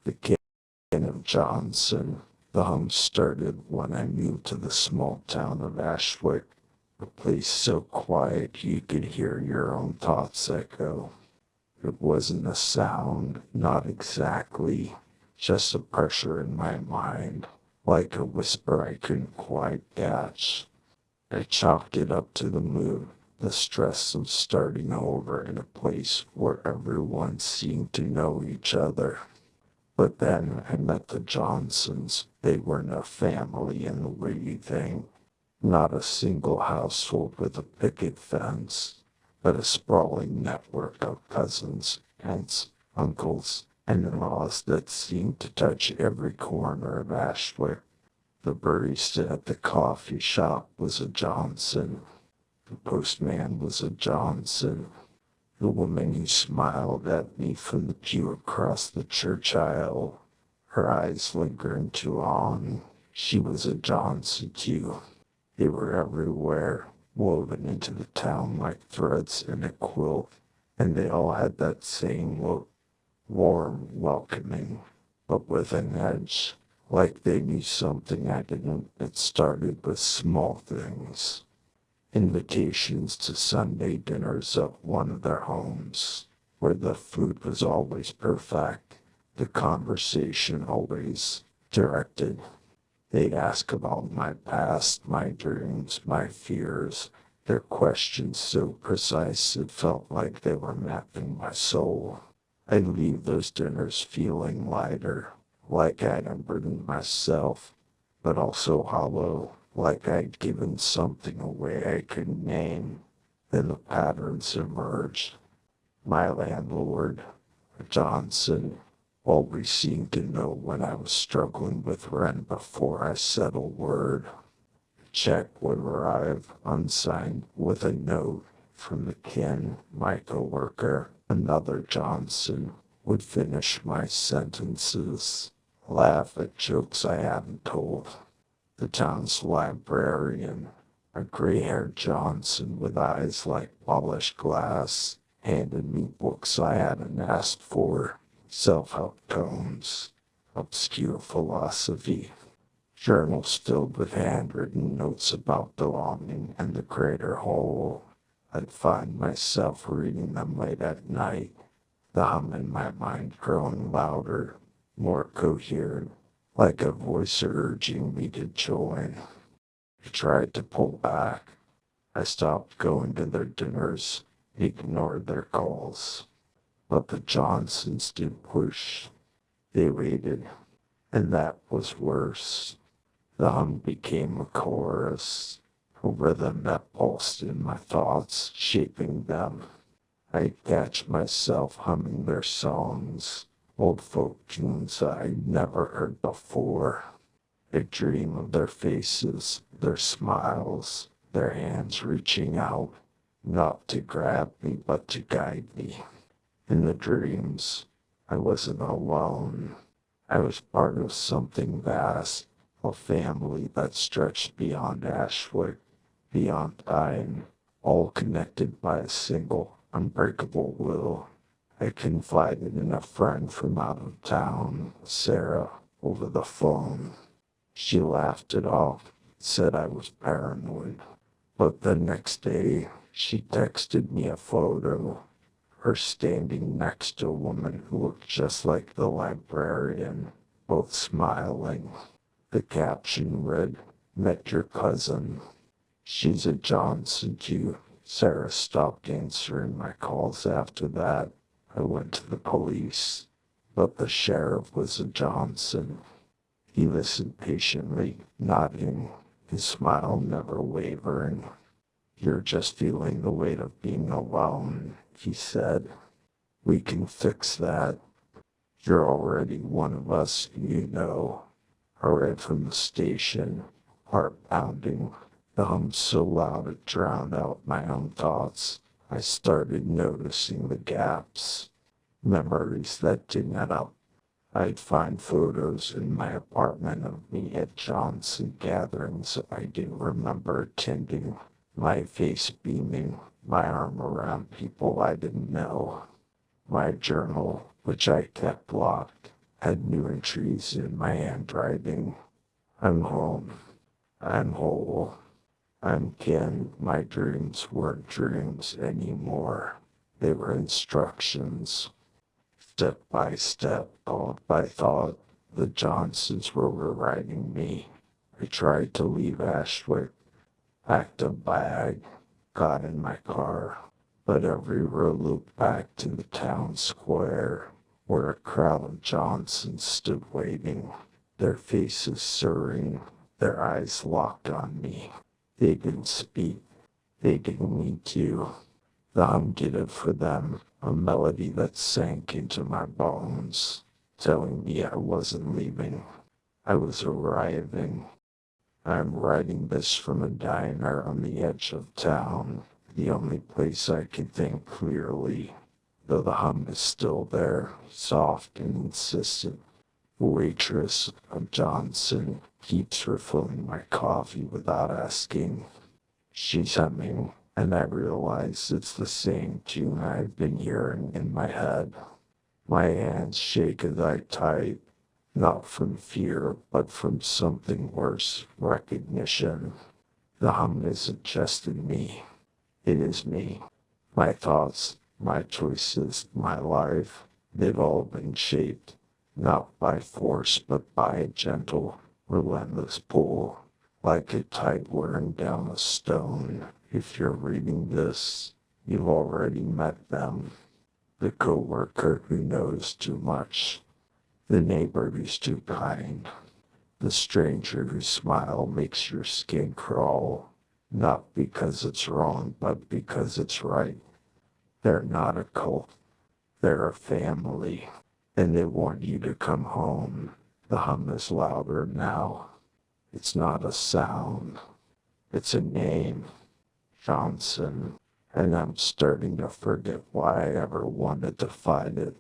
The King of Johnson. The hum started when I moved to the small town of Ashwick, a place so quiet you could hear your own thoughts echo. It wasn't a sound, not exactly, just a pressure in my mind, like a whisper I couldn't quite catch. I chalked it up to the mood, the stress of starting over in a place where everyone seemed to know each other. But then I met the Johnsons. They weren't a family in the way you think. Not a single household with a picket fence, but a sprawling network of cousins, aunts, uncles, and in-laws that seemed to touch every corner of Ashwick. The barista at the coffee shop was a Johnson. The postman was a Johnson. The woman who smiled at me from the pew across the church aisle, her eyes lingering too long, she was a Johnson too. They were everywhere, woven into the town like threads in a quilt, and they all had that same look, warm, welcoming, but with an edge, like they knew something I didn't. It started with small things. Invitations to Sunday dinners at one of their homes, where the food was always perfect, the conversation always directed. They'd ask about my past, my dreams, my fears, their questions so precise it felt like they were mapping my soul. I'd leave those dinners feeling lighter, like I'd unburdened myself, but also hollow, like I'd given something away I couldn't name. Then the patterns emerged. My landlord, Johnson, always seemed to know when I was struggling with rent before I said a word. A check would arrive unsigned with a note from the kin. My coworker, another Johnson, would finish my sentences, laugh at jokes I hadn't told. The town's librarian, a gray-haired Johnson with eyes like polished glass, handed me books I hadn't asked for, self-help tomes, obscure philosophy, journals filled with handwritten notes about belonging and the greater whole. I'd find myself reading them late at night, the hum in my mind growing louder, more coherent, like a voice urging me to join. I tried to pull back. I stopped going to their dinners, ignored their calls. But the Johnsons did push. They waited, and that was worse. The hum became a chorus, a rhythm that pulsed in my thoughts, shaping them. I'd catch myself humming their songs, old folk tunes I'd never heard before. I'd dream of their faces, their smiles, their hands reaching out, not to grab me, but to guide me. In the dreams, I wasn't alone. I was part of something vast, a family that stretched beyond Ashwick, beyond time, all connected by a single, unbreakable will. I confided in a friend from out of town, Sarah, over the phone. She laughed it off, said I was paranoid. But the next day, she texted me a photo, her standing next to a woman who looked just like the librarian, both smiling. The caption read, "Met your cousin. She's a Johnson too." Sarah stopped answering my calls after that. I went to the police, but the sheriff was a Johnson. He listened patiently, nodding, his smile never wavering. "You're just feeling the weight of being alone," he said. "We can fix that. You're already one of us, you know." I read from the station, heart pounding, the hum so loud it drowned out my own thoughts. I started noticing the gaps, memories that didn't add up. I'd find photos in my apartment of me at Johnson gatherings I didn't remember attending, my face beaming, my arm around people I didn't know. My journal, which I kept locked, had new entries in my handwriting. I'm home. I'm whole. I'm Ken. My dreams weren't dreams anymore. They were instructions. Step by step, thought by thought, the Johnsons were rewriting me. I tried to leave Ashwick, packed a bag, got in my car, but every road looped back to the town square, where a crowd of Johnsons stood waiting, their faces serene, their eyes locked on me. They didn't speak. They didn't need to. The hum did it for them, a melody that sank into my bones, telling me I wasn't leaving. I was arriving. I'm writing this from a diner on the edge of town, the only place I can think clearly, though the hum is still there, soft and insistent. The waitress of Johnson keeps refilling my coffee without asking. She's humming, and I realize it's the same tune I've been hearing in my head. My hands shake as I type, not from fear, but from something worse, recognition. The hum isn't just in me. It is me. My thoughts, my choices, my life, they've all been shaped, not by force, but by a gentle, relentless pull, like a tide wearing down a stone. If you're reading this, you've already met them. The coworker who knows too much, the neighbor who's too kind, the stranger whose smile makes your skin crawl, not because it's wrong, but because it's right. They're not a cult. They're a family, and they want you to come home. The hum is louder now. It's not a sound. It's a name. Johnson. And I'm starting to forget why I ever wanted to fight it.